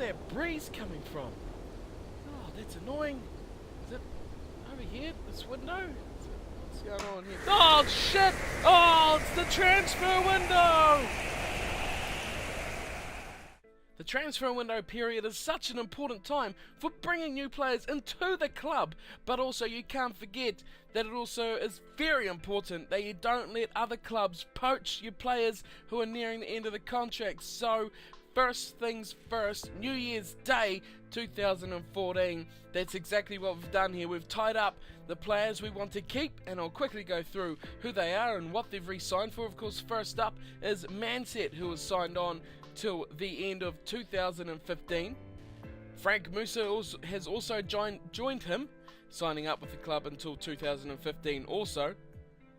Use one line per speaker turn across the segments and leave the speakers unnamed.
that breeze coming from? Oh, that's annoying. Is it over here, this window? What's going on here? Oh, shit! Oh, it's the transfer window! The transfer window period is such an important time for bringing new players into the club, but also you can't forget that it also is very important that you don't let other clubs poach your players who are nearing the end of the contract. So first things first, New Year's Day 2014, that's exactly what we've done here. We've tied up the players we want to keep, and I'll quickly go through who they are and what they've re-signed for. Of course, first up is Manset, who was signed on till the end of 2015. Frank Musa has also joined him, signing up with the club until 2015 also.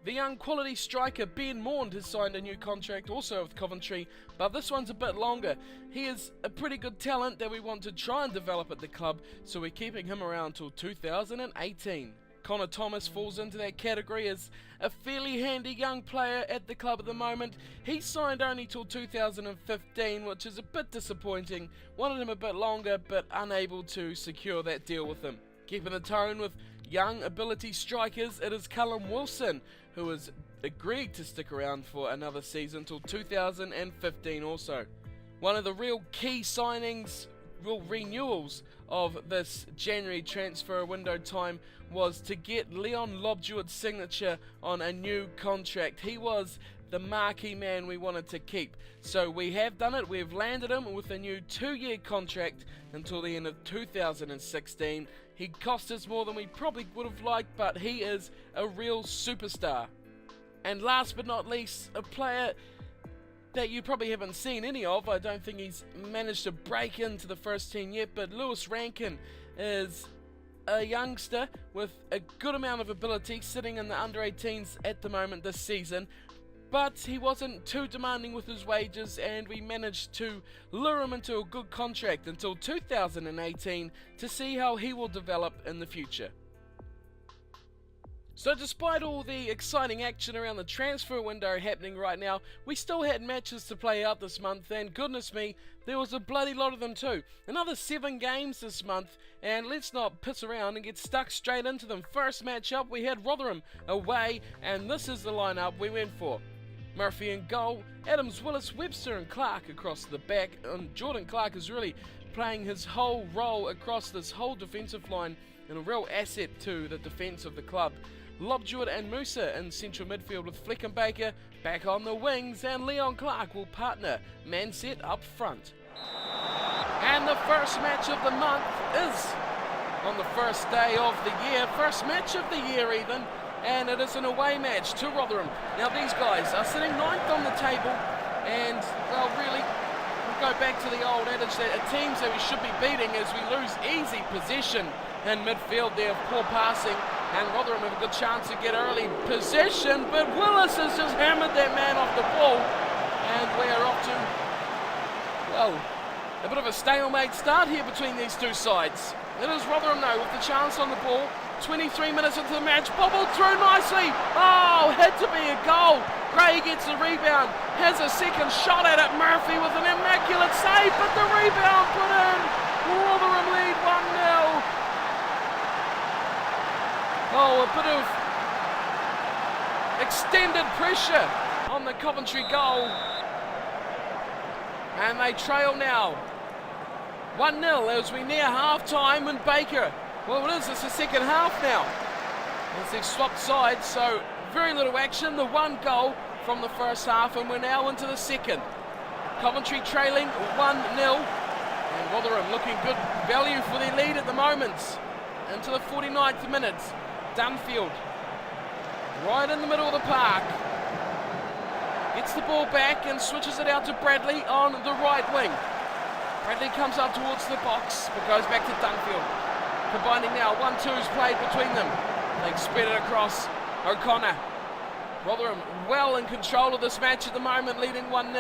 The young quality striker Ben Maund has signed a new contract also with Coventry, but this one's a bit longer. He is a pretty good talent that we want to try and develop at the club, so we're keeping him around till 2018. Connor Thomas falls into that category as a fairly handy young player at the club at the moment. He signed only till 2015, which is a bit disappointing. Wanted him a bit longer, but unable to secure that deal with him. Keeping the tone with young ability strikers, it is Callum Wilson, who has agreed to stick around for another season till 2015 also. One of the real key signings, real renewals of this January transfer window time was to get Leon Lobjewit's signature on a new contract. He was the marquee man we wanted to keep, so we have done it. We've landed him with a new 2-year contract until the end of 2016. He cost us more than we probably would have liked, but he is a real superstar. And last but not least, a player that you probably haven't seen any of. I don't think he's managed to break into the first team yet, but Lewis Rankin is a youngster with a good amount of ability, sitting in the under-18s at the moment this season, but he wasn't too demanding with his wages, and we managed to lure him into a good contract until 2018 to see how he will develop in the future. So despite all the exciting action around the transfer window happening right now, we still had matches to play out this month, and goodness me, there was a bloody lot of them too. Another 7 games this month, and let's not piss around and get stuck straight into them. First match up, we had Rotherham away, and this is the lineup we went for. Murphy in goal, Adams, Willis, Webster and Clark across the back, and Jordan Clark is really playing his whole role across this whole defensive line and a real asset to the defence of the club. Lobjewit and Musa in central midfield with Fleckenbaker back on the wings, and Leon Clark will partner Manset up front. And the first match of the month is on the first day of the year, first match of the year even, and it is an away match to Rotherham. Now these guys are sitting 9th on the table, and well really, we'll go back to the old adage that teams that we should be beating as we lose easy possession in midfield there of poor passing. And Rotherham have a good chance to get early possession, but Willis has just hammered that man off the ball, and we're off to, well, a bit of a stalemate start here between these two sides. It is Rotherham though with the chance on the ball. 23 minutes into the match, bobbled through nicely. Oh, had to be a goal. Gray gets the rebound, has a second shot at it. Murphy with an immaculate save, but the rebound put in. Rotherham lead 1-0. Oh, a bit of extended pressure on the Coventry goal. And they trail now. 1-0 as we near half-time, and Baker, well it is, it's the second half now. As they've swapped sides, so very little action. The 1 goal from the first half, and we're now into the second. Coventry trailing 1-0. And Rotherham looking good value for their lead at the moment. Into the 49th minute. Dunfield, right in the middle of the park, gets the ball back and switches it out to Bradley on the right wing. Bradley comes up towards the box, but goes back to Dunfield. Combining now, 1-2's played between them. They spread it across O'Connor. Rotherham well in control of this match at the moment, leading 1-0.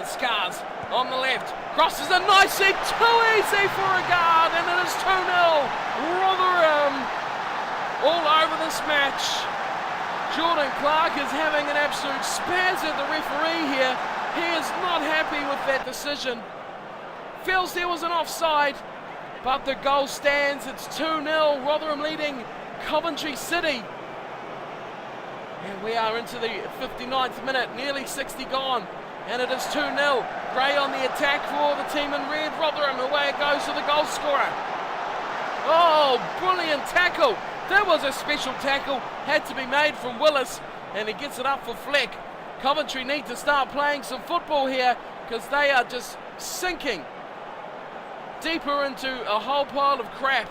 It's Scars on the left, crosses it nicely, too easy for a guard, and it is 2-0. Rotherham all over this match. Jordan Clark is having an absolute spaz at the referee here. He is not happy with that decision. feels there was an offside, but the goal stands. It's 2-0, Rotherham leading Coventry City. And we are into the 59th minute, nearly 60 gone, and it is 2-0. Gray on the attack for the team in red. Rotherham, away it goes to the goal scorer. Oh, brilliant tackle. That was a special tackle, had to be made from Willis, and he gets it up for Fleck. Coventry need to start playing some football here, because they are just sinking deeper into a whole pile of crap.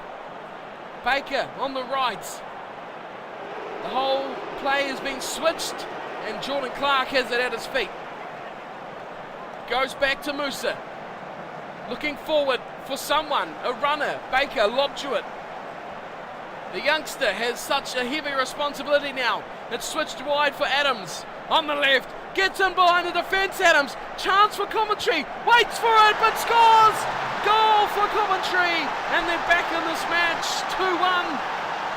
Baker on the right. The whole play has been switched, and Jordan Clark has it at his feet. Goes back to Musa. Looking forward for someone, a runner. Baker lobbed to it. The youngster has such a heavy responsibility now. It's switched wide for Adams. On the left, gets in behind the defence, Adams. Chance for Coventry, waits for it, but scores! Goal for Coventry, and they're back in this match, 2-1.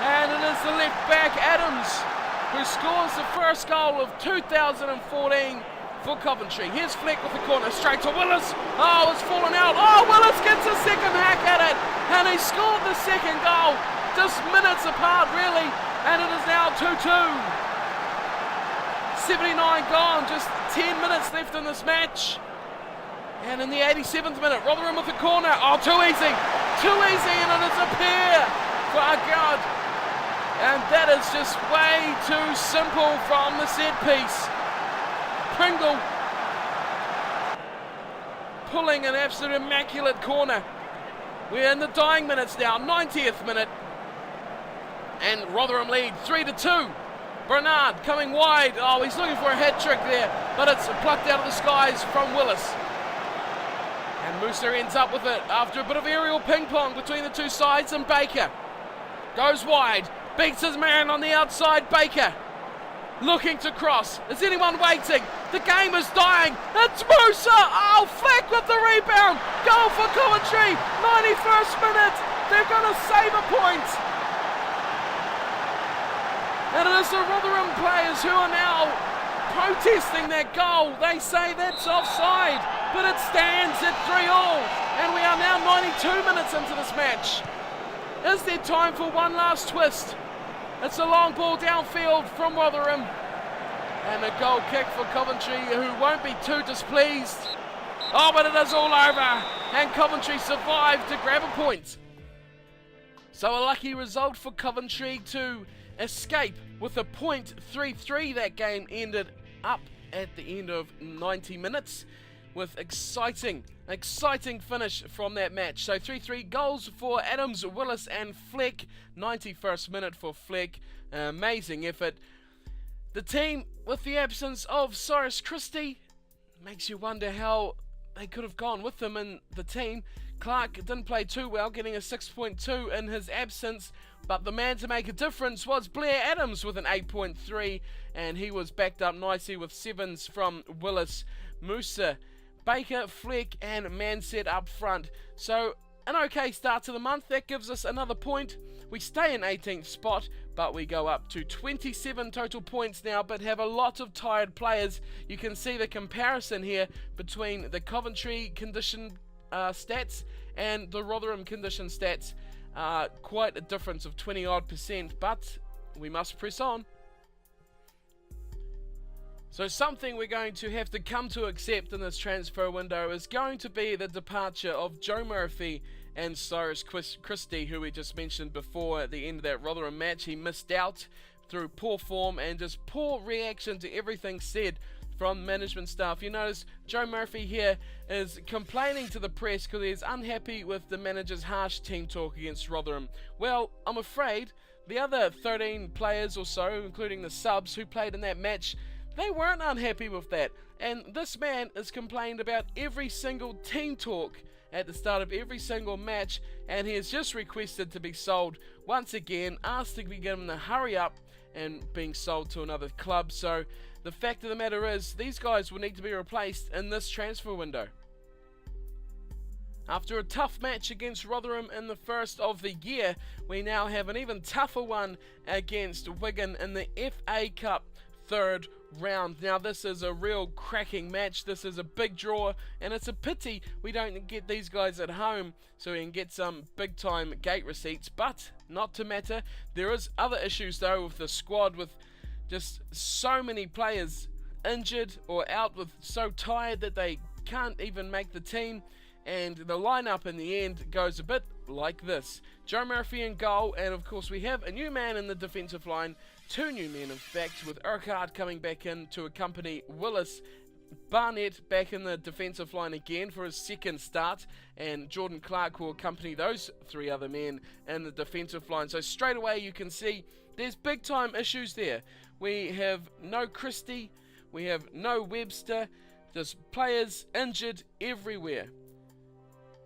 And it is the left back, Adams, who scores the first goal of 2014 for Coventry. Here's Fleck with the corner, straight to Willis. Oh, it's fallen out. Oh, Willis gets a second hack at it, and he scored the second goal. Just minutes apart, really, and it is now 2-2. 79 gone, just 10 minutes left in this match. And in the 87th minute, Rotherham with the corner. Oh, too easy, and it is a pair for Agard. And that is just way too simple from the set piece. Pringle pulling an absolute immaculate corner. We're in the dying minutes now, 90th minute. And Rotherham lead 3-2. Bernard coming wide. Oh, he's looking for a hat trick there, but it's plucked out of the skies from Willis. And Musa ends up with it after a bit of aerial ping pong between the two sides, and Baker goes wide, beats his man on the outside. Baker looking to cross. Is anyone waiting? The game is dying. It's Musa. Oh, Fleck with the rebound. Goal for Coventry. 91st minute. They're going to save a point. And it is the Rotherham players who are now protesting that goal. They say that's offside, but it stands at 3-3. And we are now 92 minutes into this match. Is there time for one last twist? It's a long ball downfield from Rotherham. And a goal kick for Coventry, who won't be too displeased. Oh, but it is all over. And Coventry survived to grab a point. So a lucky result for Coventry to escape with a point. 3-3. That game ended up at the end of 90 minutes with exciting finish from that match. So 3-3 goals for Adams, Willis and Fleck. 91st minute for Fleck. Amazing effort. The team with the absence of Cyrus Christie makes you wonder how they could have gone with him in the team. Clark didn't play too well, getting a 6.2 in his absence, but the man to make a difference was Blair Adams with an 8.3, and he was backed up nicely with 7s from Willis, Musa, Baker, Fleck and Manset up front. So an okay start to the month. That gives us another point. We stay in 18th spot, but we go up to 27 total points now, but have a lot of tired players. You can see the comparison here between the Coventry condition stats and the Rotherham condition stats. Quite a difference of 20 odd %, but we must press on. So something we're going to have to come to accept in this transfer window is going to be the departure of Joe Murphy and Cyrus Christie, who we just mentioned before at the end of that Rotherham match. He missed out through poor form and just poor reaction to everything said from management staff. You notice Joe Murphy here is complaining to the press because he's unhappy with the manager's harsh team talk against Rotherham. Well, I'm afraid the other 13 players or so, including the subs who played in that match, they weren't unhappy with that. And this man has complained about every single team talk at the start of every single match, and he has just requested to be sold once again, asked to be given to hurry up and being sold to another club. So the fact of the matter is, these guys will need to be replaced in this transfer window. After a tough match against Rotherham in the first of the year, we now have an even tougher one against Wigan in the FA Cup third round. Now this is a real cracking match. This is a big draw, and it's a pity we don't get these guys at home so we can get some big time gate receipts, but not to matter. There is other issues though with the squad, with just so many players injured or out, with so tired that they can't even make the team, and the lineup in the end goes a bit like this. Joe Murphy in goal, and of course we have a new man in the defensive line, two new men in fact, with Urquhart coming back in to accompany Willis, Barnett back in the defensive line again for his second start, and Jordan Clark will accompany those three other men in the defensive line. So straight away you can see there's big time issues there. We have no Christie, we have no Webster, just players injured everywhere.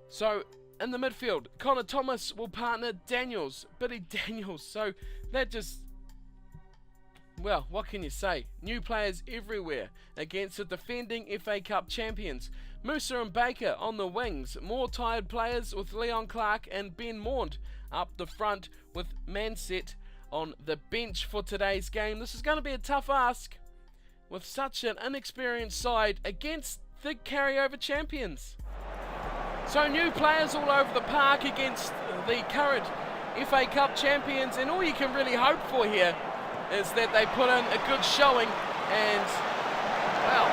So in the midfield, Connor Thomas will partner Daniels, Billy Daniels. So that just, well, what can you say? New players everywhere against the defending FA Cup champions. Musa and Baker on the wings. More tired players with Leon Clark and Ben Maund up the front, with Manset on the bench for today's game. This is going to be a tough ask with such an inexperienced side against the carryover champions. So new players all over the park against the current FA Cup champions, and all you can really hope for here is that they put in a good showing and, well,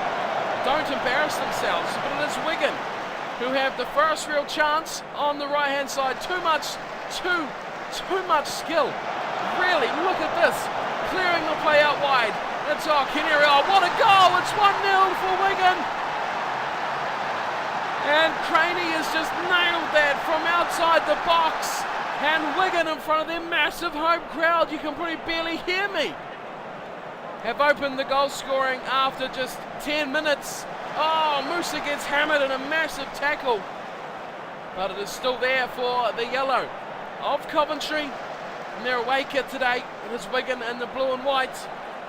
don't embarrass themselves. But it is Wigan who have the first real chance on the right hand side. Too much skill. Really, look at this, clearing the play out wide. It's Kenny. Oh, what a goal! It's 1-0 for Wigan. And Craney has just nailed that from outside the box. And Wigan in front of their massive home crowd, you can probably barely hear me, have opened the goal scoring after just 10 minutes. Oh, Musa gets hammered in a massive tackle. But it is still there for the yellow of Coventry. And their away kit today, it is Wigan in the blue and white.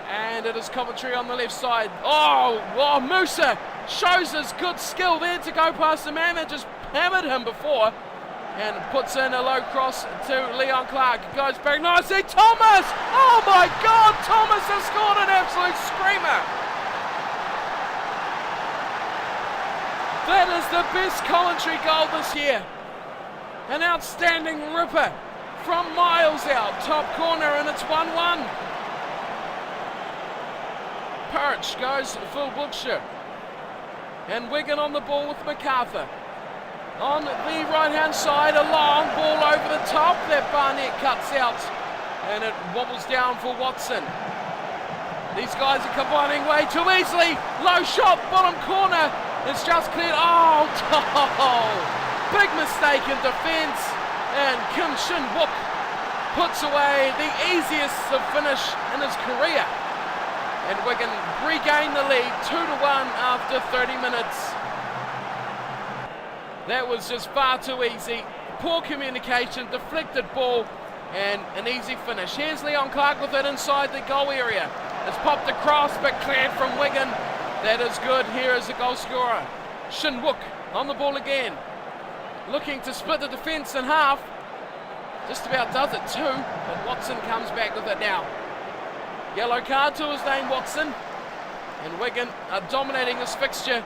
And it is Coventry on the left side. Oh, Musa shows his good skill there to go past the man that just hammered him before. And puts in a low cross to Leon Clark. Goes back nicely. Thomas! Oh my God! Thomas has scored an absolute screamer. That is the best Coventry goal this year. An outstanding ripper from miles out. Top corner, and it's 1-1. Perch goes full Wiltshire. And Wigan on the ball with MacArthur. On the right hand side, a long ball over the top that Barnett cuts out, and it wobbles down for Watson. These guys are combining way too easily. Low shot, bottom corner. It's just cleared. Oh, big mistake in defence, and Kim Shin-wook puts away the easiest of finish in his career. And Wigan regain the lead 2-1 after 30 minutes. That was just far too easy. Poor communication, deflected ball, and an easy finish. Here's Leon Clark with it inside the goal area. It's popped across, but cleared from Wigan. That is good. Here is the goal scorer. Shin-wook on the ball again. Looking to split the defence in half. Just about does it too, but Watson comes back with it now. Yellow card to his name, Watson. And Wigan are dominating this fixture.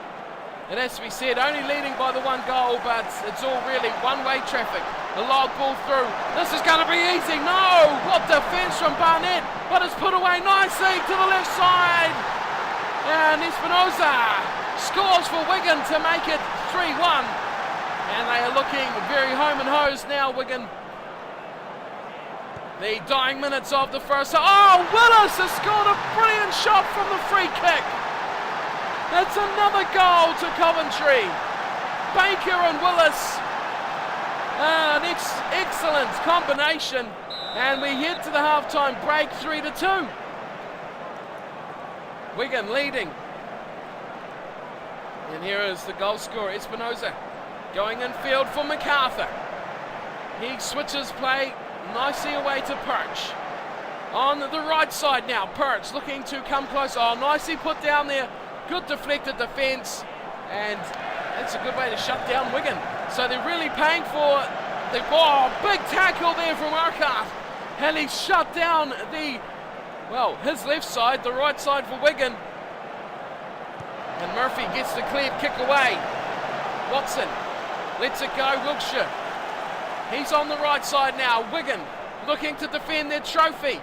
It has to be said, only leading by the one goal, but it's all really one-way traffic. The lob ball through. This is going to be easy. No! What defence from Barnett, but it's put away nicely to the left side. And Espinosa scores for Wigan to make it 3-1. And they are looking very home and hosed now, Wigan. The dying minutes of the first. Oh, Willis has scored a brilliant shot from the free kick. That's another goal to Coventry. Baker and Willis. An excellent combination. And we head to the halftime break, 3-2. Wigan leading. And here is the goal scorer, Espinosa, going in field for MacArthur. He switches play nicely away to Perch. On the right side now, Perch looking to come close. Oh, nicely put down there. Good deflected defence, and that's a good way to shut down Wigan. So they're really paying for the ball. Big tackle there from Urquhart, and he shut down the well, his left side, the right side for Wigan. And Murphy gets the cleared kick away. Watson lets it go, Wiltshire. He's on the right side now. Wigan looking to defend their trophy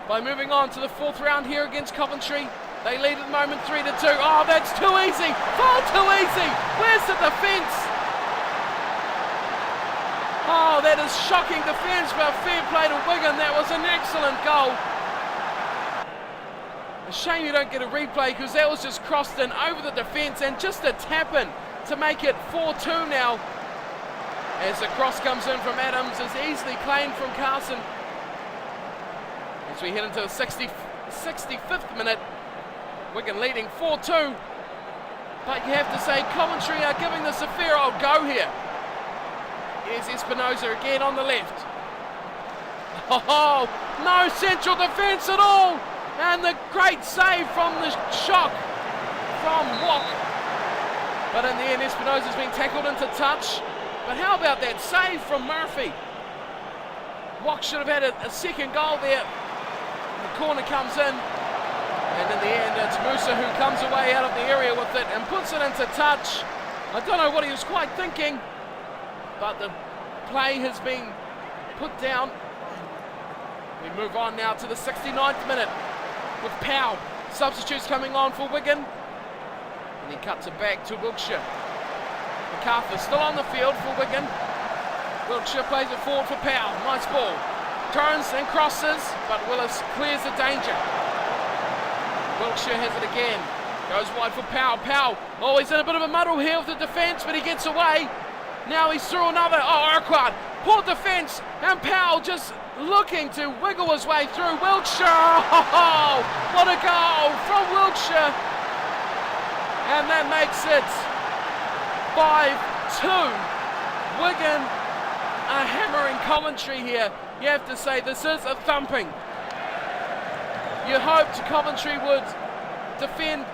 by moving on to the 4th round here against Coventry. They lead at the moment 3-2. Oh, that's too easy. Far too easy. Where's the defence? Oh, that is shocking defence, but fair play to Wigan. That was an excellent goal. A shame you don't get a replay because that was just crossed in over the defence and just a tap in to make it 4-2 now. As the cross comes in from Adams, is easily claimed from Carson. As we head into the 65th minute, Wigan leading 4-2. But you have to say Coventry are giving this a fair old go here. Here's Espinosa again on the left. Oh, no central defence at all. And the great save from the shock from Walk. But in the end, Espinosa's been tackled into touch. But how about that save from Murphy? Walk should have had a second goal there. The corner comes in. And in the end, it's Musa who comes away out of the area with it and puts it into touch. I don't know what he was quite thinking, but the play has been put down. We move on now to the 69th minute with Powell. Substitutes coming on for Wigan. And he cuts it back to Wiltshire. MacArthur still on the field for Wigan. Wiltshire plays it forward for Powell. Nice ball. Turns and crosses, but Willis clears the danger. Wiltshire has it again. Goes wide for Powell. Powell, oh, he's in a bit of a muddle here with the defence, but he gets away. Now he's through another. Oh, Urquhart. Poor defence. And Powell just looking to wiggle his way through. Wiltshire. Oh, what a goal from Wiltshire. And that makes it 5-2. Wigan are hammering Coventry here. You have to say this is a thumping. You hoped Coventry would defend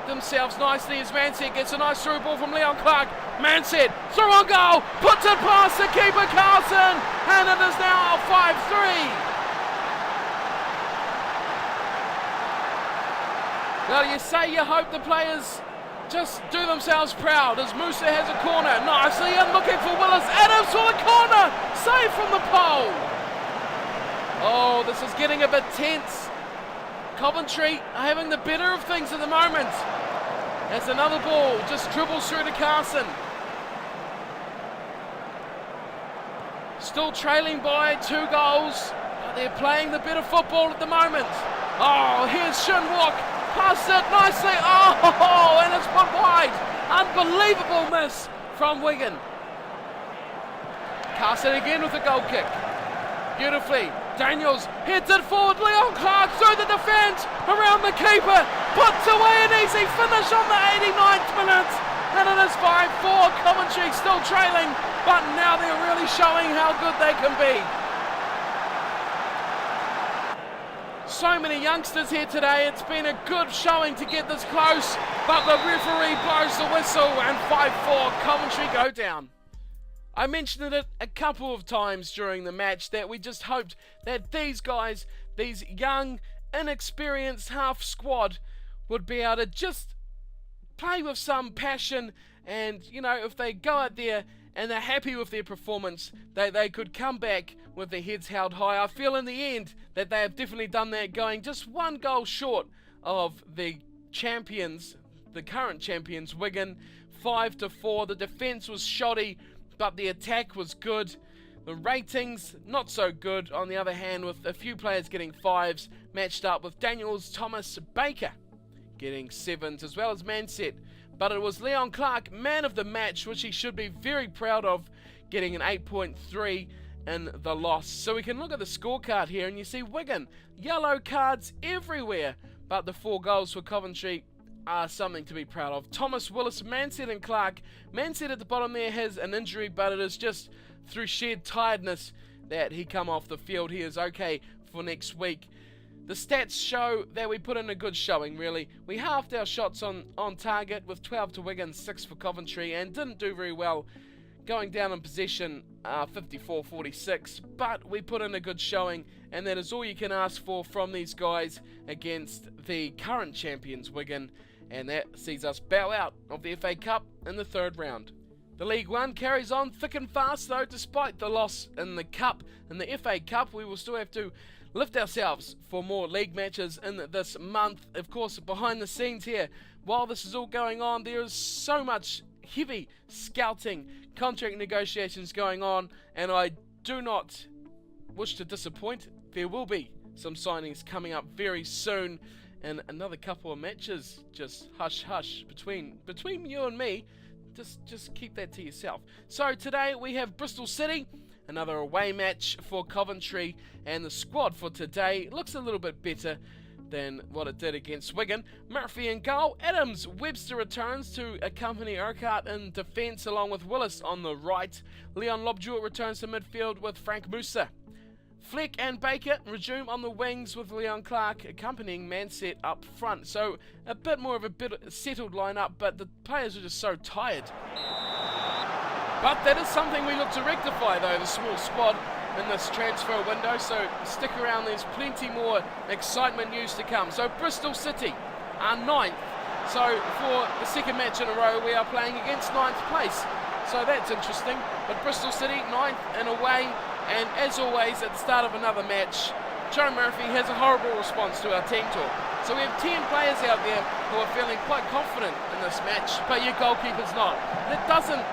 themselves nicely as Mansett gets a nice through ball from Leon Clark. Mansett through on goal, puts it past the keeper Carlson, and it is now 5-3. Well, you say you hope the players just do themselves proud as Musa has a corner. Nicely in looking for Willis. Adams for the corner. Save from the pole. Oh, this is getting a bit tense. Coventry are having the better of things at the moment. As another ball just dribbles through to Carson. Still trailing by 2 goals. But they're playing the better football at the moment. Oh, here's Shinwalk. Passed it nicely. Oh, and it's put wide. Unbelievable miss from Wigan. Carson again with a goal kick. Beautifully. Daniels heads it forward. Leon Clark through the defence. Around the keeper. Puts away an easy finish on the 89th minute. And it is 5-4. Coventry still trailing. But now they're really showing how good they can be. So many youngsters here today. It's been a good showing to get this close. But the referee blows the whistle and 5-4. Coventry go down. I mentioned it a couple of times during the match that we just hoped that these guys, these young, inexperienced half squad, would be able to just play with some passion, and you know, if they go out there and they're happy with their performance, they could come back with their heads held high. I feel in the end that they have definitely done that, going just 1 goal short of the champions, the current champions, Wigan. 5-4. The defence was shoddy, but the attack was good. The ratings, not so good, on the other hand, with a few players getting 5s, matched up with Daniels, Thomas, Baker getting 7s, as well as Mansett. But it was Leon Clark, man of the match, which he should be very proud of, getting an 8.3 in the loss. So we can look at the scorecard here, and you see Wigan, yellow cards everywhere, but the 4 goals for Coventry are something to be proud of. Thomas, Willis, Mansett and Clark. Mansett at the bottom there has an injury, but it is just through sheer tiredness that he come off the field. He is okay for next week. The stats show that we put in a good showing, really. We halved our shots on target with 12 to Wigan, 6 for Coventry, and didn't do very well going down in possession 54-46, but we put in a good showing, and that is all you can ask for from these guys against the current champions Wigan, and that sees us bow out of the FA Cup in the third round. The League One carries on thick and fast though. Despite the loss in the Cup, in the FA Cup, we will still have to lift ourselves for more league matches in this month. Of course, behind the scenes here, while this is all going on, there is so much heavy scouting, contract negotiations going on, and I do not wish to disappoint. There will be some signings coming up very soon, and another couple of matches. Just hush hush between you and me. Just keep that to yourself. So today we have Bristol City, another away match for Coventry, and the squad for today looks a little bit better than what it did against Wigan. Murphy in goal, Adams, Webster returns to accompany Urquhart in defence along with Willis on the right. Leon Lobjewett returns to midfield with Frank Musa. Fleck and Baker resume on the wings with Leon Clark accompanying Manset up front. So a bit more of a settled lineup, but the players are just so tired. But that is something we look to rectify though, the small squad in this transfer window, so stick around, there's plenty more excitement news to come. So Bristol City are 9th, so for the second match in a row we are playing against 9th place, so that's interesting. But Bristol City 9th and away, and as always at the start of another match, Joe Murphy has a horrible response to our team talk. So we have 10 players out there who are feeling quite confident in this match, but your goalkeeper's not. That doesn't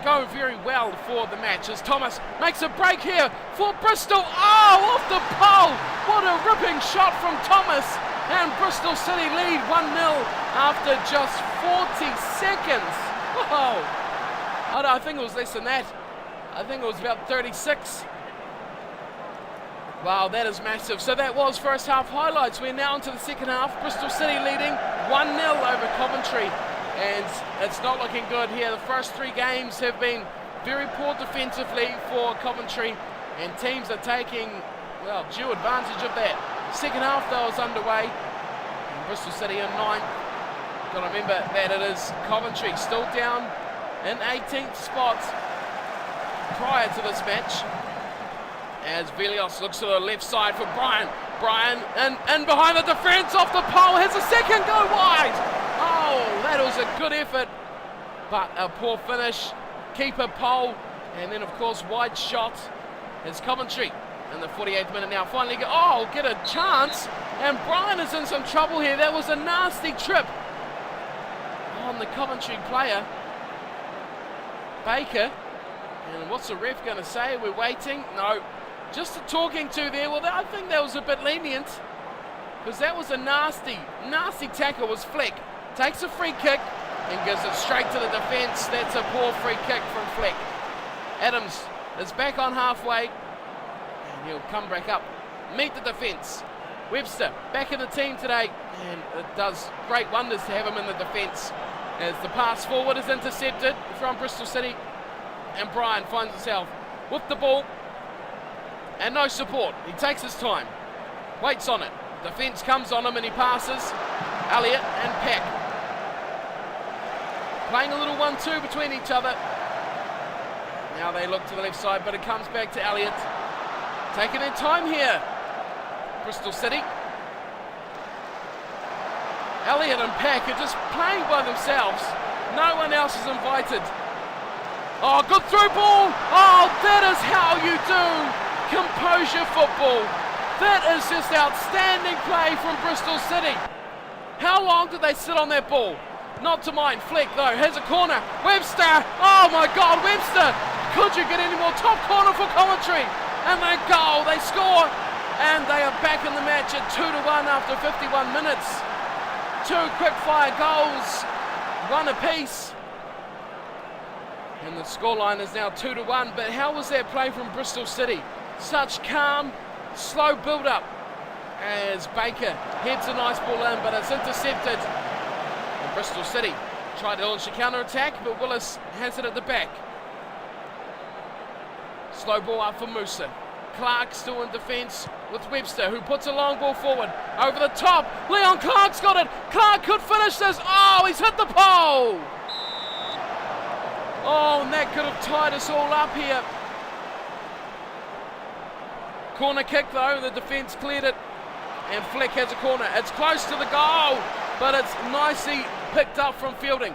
go very well for the match as Thomas makes a break here for Bristol. Oh, off the pole! What a ripping shot from Thomas, and Bristol City lead 1-0 after just 40 seconds. Whoa! I think it was less than that. I think it was about 36. Wow, that is massive. So that was first half highlights. We're now into the second half. Bristol City leading 1-0 over Coventry. And it's not looking good here. The first 3 games have been very poor defensively for Coventry, and teams are taking, well, due advantage of that. Second half though is underway, and Bristol City in 9th. Got to remember that it is Coventry still down in 18th spot prior to this match. As Velios looks to the left side for Brian. Brian and behind the defence, off the pole, has a second, go wide. Oh, that was a good effort, but a poor finish. Keeper pole, and then of course wide shot as Coventry in the 48th minute now finally get a chance, and Brian is in some trouble here. That was a nasty trip on the Coventry player, Baker. And what's the ref going to say? We're waiting. No, just a talking to there. Well, I think that was a bit lenient, because that was a nasty tackle. Was Fleck. Takes a free kick and gives it straight to the defence. That's a poor free kick from Fleck. Adams is back on halfway, and he'll come back up, meet the defence. Webster back in the team today, and it does great wonders to have him in the defence as the pass forward is intercepted from Bristol City, and Brian finds himself with the ball and no support. He takes his time, waits on it. Defence comes on him and he passes. Elliott and Peck playing a little 1-2 between each other. Now they look to the left side, but it comes back to Elliott. Taking their time here, Bristol City. Elliott and Peck are just playing by themselves. No one else is invited. Oh, good through ball. Oh, that is how you do composure football. That is just outstanding play from Bristol City. How long did they sit on that ball? Not to mine. Fleck though has a corner. Webster. Oh my God, Webster. Could you get any more? Top corner for Coventry. And they go. They score. And they are back in the match at 2-1 after 51 minutes. 2 quick fire goals, 1 apiece. And the scoreline is now 2-1. But how was that play from Bristol City? Such calm, slow build up as Baker heads a nice ball in, but it's intercepted. And Bristol City tried to launch a counter-attack, but Willis has it at the back. Slow ball up for Musa. Clark still in defence with Webster, who puts a long ball forward. Over the top, Leon Clark's got it. Clark could finish this. Oh, he's hit the pole. Oh, and that could have tied us all up here. Corner kick though, the defence cleared it. And Fleck has a corner. It's close to the goal, but it's nicely picked up from Fielding.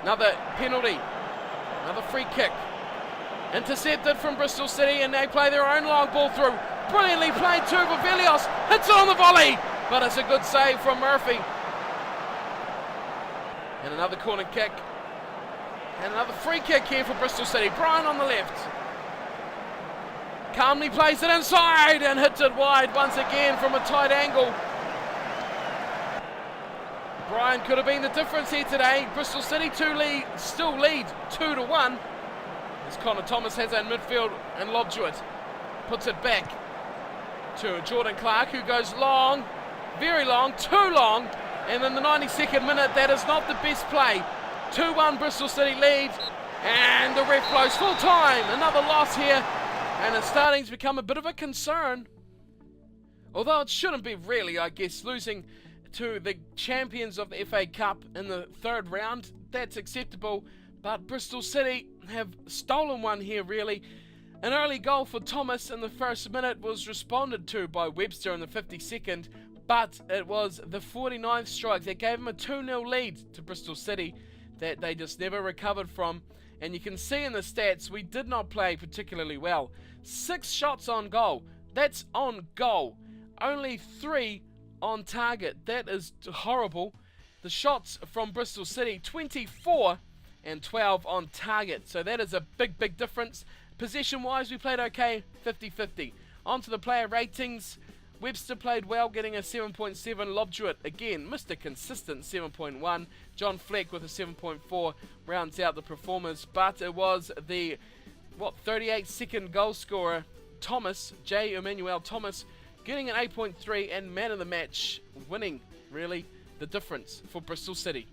Another penalty. Another free kick. Intercepted from Bristol City, and they play their own long ball through. Brilliantly played too. Vavelios hits it on the volley, but it's a good save from Murphy. And another corner kick. And another free kick here for Bristol City. Brian on the left. Calmly plays it inside and hits it wide once again from a tight angle. Brian could have been the difference here today. Bristol City still lead 2-1. As Connor Thomas has that in midfield, and Lobjewett puts it back to Jordan Clark, who goes long, very long, too long, and in the 92nd minute, that is not the best play. 2-1 Bristol City lead, and the ref blows full time. Another loss here, and it's starting to become a bit of a concern. Although it shouldn't be really, I guess, losing to the champions of the FA Cup in the third round, that's acceptable. But Bristol City have stolen one here, really. An early goal for Thomas in the first minute was responded to by Webster in the 52nd, but it was the 49th strike that gave him a 2-0 lead to Bristol City that they just never recovered from. And you can see in the stats, we did not play particularly well. 6 shots on goal. That's on goal. Only 3 on target. That is horrible. The shots from Bristol City, 24 and 12 on target. So that is a big, big difference. Possession-wise, we played okay, 50-50. On to the player ratings. Webster played well, getting a 7.7. Lobjewett, again, Mr. Consistent, 7.1. John Fleck with a 7.4 rounds out the performers. But it was the, 38-second goal scorer, Thomas, J. Emmanuel Thomas, getting an 8.3 and man of the match, winning, really, the difference for Bristol City.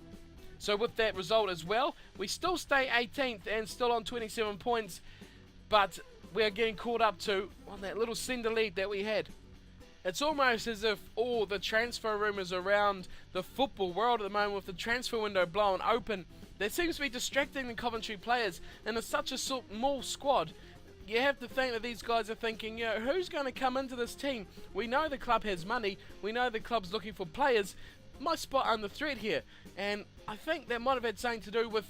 So with that result as well, we still stay 18th and still on 27 points, but we are getting caught up to on that little slender lead that we had. It's almost as if all the transfer rumours around the football world at the moment, with the transfer window blown open, that seems to be distracting the Coventry players. And it's such a small squad, you have to think that these guys are thinking, you know, who's going to come into this team? We know the club has money, we know the club's looking for players. My spot under threat here, and I think that might have had something to do with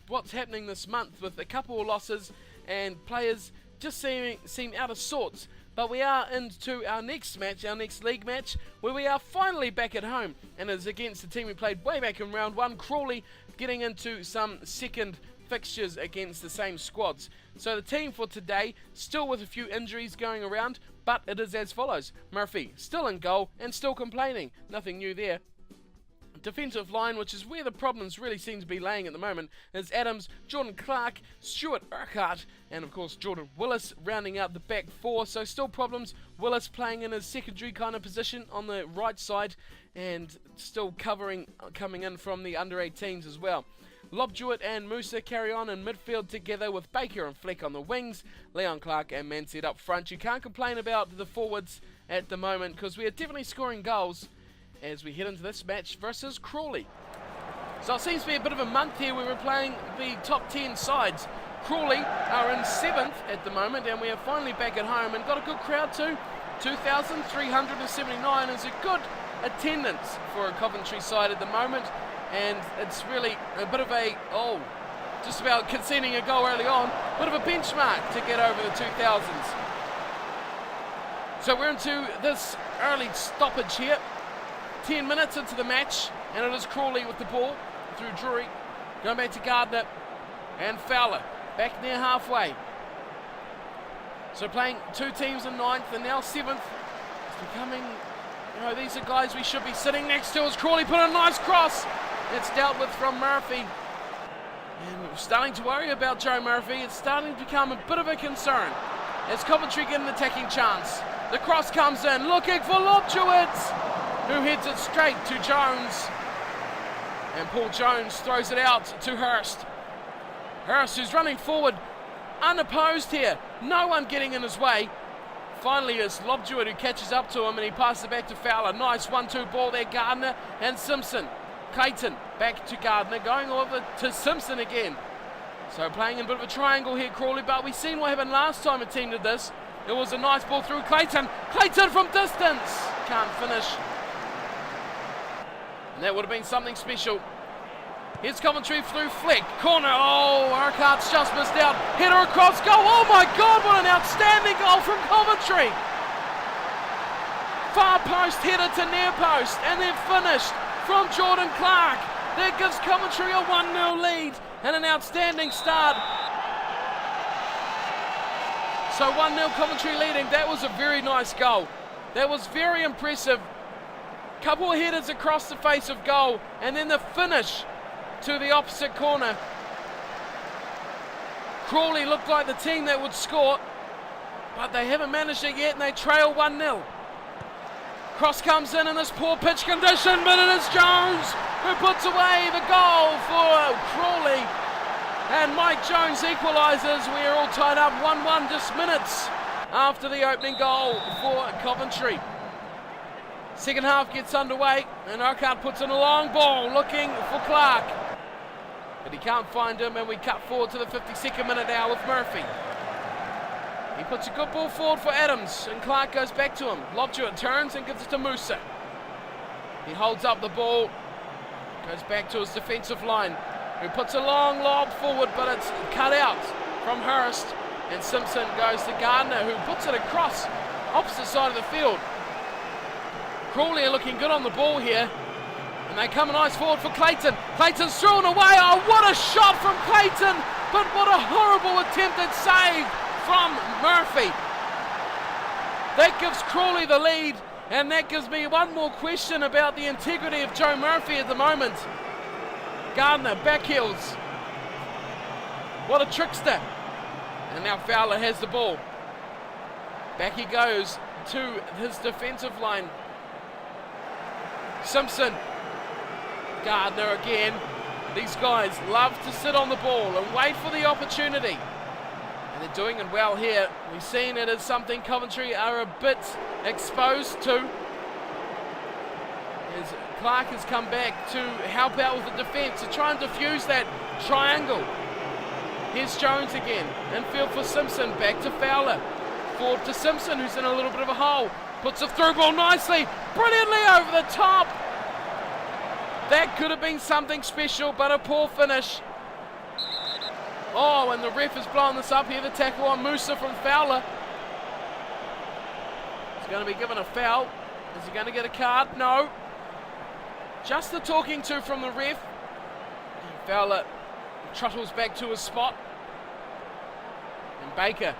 what's happening this month with a couple of losses and players just seem out of sorts. But we are into our next match, our next league match, where we are finally back at home, and it's against the team we played way back in round 1, Crawley, getting into some second fixtures against the same squads. So the team for today, still with a few injuries going around, but it is as follows. Murphy, still in goal and still complaining. Nothing new there. Defensive line, which is where the problems really seem to be laying at the moment, is Adams, Jordan Clark, Stuart Urquhart, and of course Jordan Willis rounding out the back four. So still problems. Willis playing in a secondary kind of position on the right side, and still coming in from the under 18s as well. Lobjewett and Musa carry on in midfield together with Baker and Fleck on the wings, Leon Clark and Mansett up front. You can't complain about the forwards at the moment because we are definitely scoring goals as we head into this match versus Crawley. So it seems to be a bit of a month here where we're playing the top 10 sides. Crawley are in 7th at the moment, and we are finally back at home and got a good crowd too. 2,379 is a good attendance for a Coventry side at the moment, and it's really a bit of a, just about conceding a goal early on, bit of a benchmark to get over the 2000s. So we're into this early stoppage here. 10 minutes into the match, and it is Crawley with the ball through Drury, going back to Gardner and Fowler, back near halfway. So playing two teams in 9th and now 7th. It's becoming, these are guys we should be sitting next to as Crawley put a nice cross. It's dealt with from Murphy. And we're starting to worry about Joe Murphy. It's starting to become a bit of a concern as Coventry get an attacking chance. The cross comes in, looking for Lobjewett, who heads it straight to Jones. And Paul Jones throws it out to Hurst. Hurst, who's running forward, unopposed here. No one getting in his way. Finally, it's Lobjewett who catches up to him, and he passes it back to Fowler. Nice 1-2 ball there, Gardner and Simpson. Clayton, back to Gardner, going over to Simpson again. So playing in a bit of a triangle here, Crawley, but we've seen what happened last time a team did this. It was a nice ball through Clayton. Clayton from distance. Can't finish. And that would have been something special. Here's Coventry through Fleck. Corner. Oh, Urquhart's just missed out. Header across goal. Oh my God, what an outstanding goal from Coventry. Far post header to near post. And then finished from Jordan Clark. That gives Coventry a 1-0 lead. And an outstanding start. So 1-0 Coventry leading. That was a very nice goal. That was very impressive. Couple of headers across the face of goal. And then the finish to the opposite corner. Crawley looked like the team that would score, but they haven't managed it yet, and they trail 1-0. Cross comes in this poor pitch condition, but it is Jones who puts away the goal for Crawley. And Mike Jones equalises. We are all tied up 1-1 just minutes after the opening goal for Coventry. Second half gets underway, and Urquhart puts in a long ball looking for Clark. But he can't find him, and we cut forward to the 52nd minute now with Murphy. He puts a good ball forward for Adams, and Clark goes back to him. Lobjewett turns and gives it to Musa. He holds up the ball, goes back to his defensive line, who puts a long lob forward, but it's cut out from Hurst. And Simpson goes to Gardner, who puts it across opposite side of the field. Crawley are looking good on the ball here. And they come nice forward for Clayton. Clayton's thrown away. Oh, what a shot from Clayton. But what a horrible attempted save from Murphy. That gives Crawley the lead. And that gives me one more question about the integrity of Joe Murphy at the moment. Gardner back heels. What a trickster. And now Fowler has the ball. Back he goes to his defensive line. Simpson. Gardner again. These guys love to sit on the ball and wait for the opportunity. And they're doing it well here. We've seen it as something Coventry are a bit exposed to. As Clark has come back to help out with the defence, to try and defuse that triangle. Here's Jones again. Infield for Simpson. Back to Fowler. Forward to Simpson, who's in a little bit of a hole. Puts a through ball nicely. Brilliantly over the top. That could have been something special, but a poor finish. Oh, and the ref has blown this up here. The tackle on Musa from Fowler. He's going to be given a foul. Is he going to get a card? No. Just the talking to from the ref. And Fowler trottles back to his spot. And Baker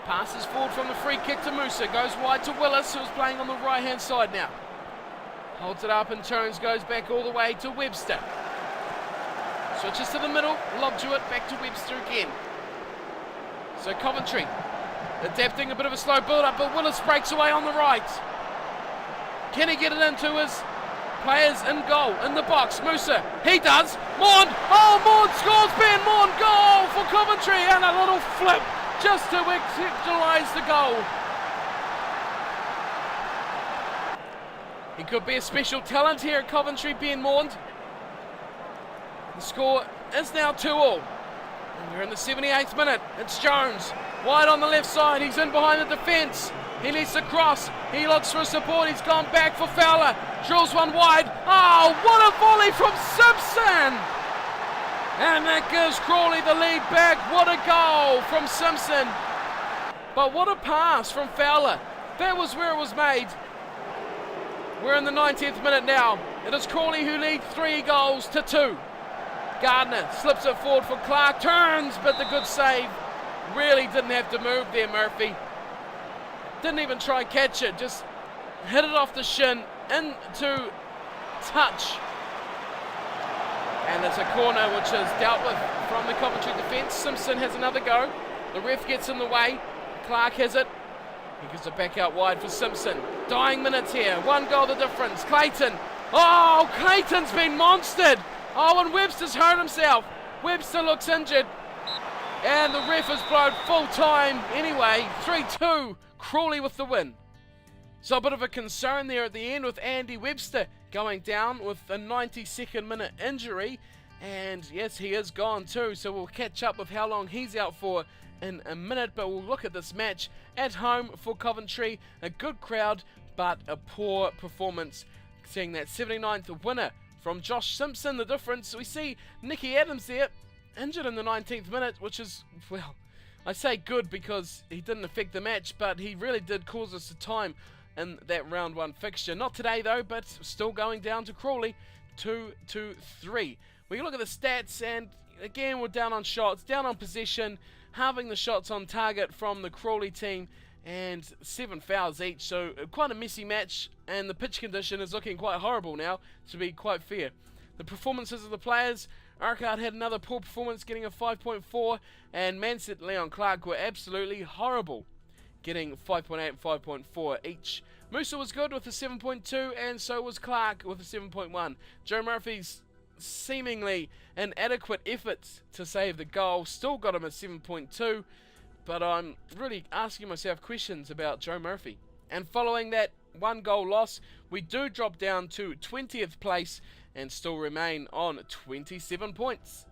passes forward from the free kick to Musa. Goes wide to Willis, who's playing on the right-hand side now. Holds it up and turns, goes back all the way to Webster. Switches to the middle, Lobjewett back to Webster again. So Coventry adapting a bit of a slow build-up, but Willis breaks away on the right. Can he get it into his players in goal, in the box? Musa, he does. Maughan, oh, Maughan scores, Ben Maughan, goal for Coventry, and a little flip just to equalise the goal. He could be a special talent here at Coventry, Ben Maughan. The score is now 2-2. And we're in the 78th minute. It's Jones. Wide on the left side. He's in behind the defence. He needs to cross. He looks for support. He's gone back for Fowler. Drills one wide. Oh, what a volley from Simpson! And that gives Crawley the lead back. What a goal from Simpson. But what a pass from Fowler. That was where it was made. We're in the 90th minute now. It is Crawley who lead 3-2. Gardner slips it forward for Clark. Turns, but the good save. Really didn't have to move there, Murphy. Didn't even try and catch it. Just hit it off the shin into touch. And it's a corner which is dealt with from the Coventry defence. Simpson has another go. The ref gets in the way. Clark has it. He gives it back out wide for Simpson. Dying minutes here. 1 goal the difference. Clayton. Oh, Clayton's been monstered. Oh, and Webster's hurt himself. Webster looks injured. And the ref has blown full time. Anyway, 3-2. Crawley with the win. So a bit of a concern there at the end with Andy Webster going down with a 92nd minute injury. And yes, he is gone too, so we'll catch up with how long he's out for in a minute. But we'll look at this match at home for Coventry. A good crowd, but a poor performance. Seeing that 79th winner from Josh Simpson. The difference, we see Nicky Adams there, injured in the 19th minute, which is, well, I say good because he didn't affect the match, but he really did cause us a time in that round 1 fixture. Not today though, but still going down to Crawley, 2-3. We can look at the stats, and again we're down on shots, down on possession, halving the shots on target from the Crawley team, and 7 fouls each, so quite a messy match, and the pitch condition is looking quite horrible now, to be quite fair. The performances of the players, Urquhart had another poor performance, getting a 5.4, and Mansett, Leon Clark were absolutely horrible, getting 5.8 and 5.4 each. Musa was good with a 7.2, and so was Clark with a 7.1. Joe Murphy's seemingly inadequate efforts to save the goal still got him a 7.2, but I'm really asking myself questions about Joe Murphy. And following that 1 goal loss, we do drop down to 20th place and still remain on 27 points.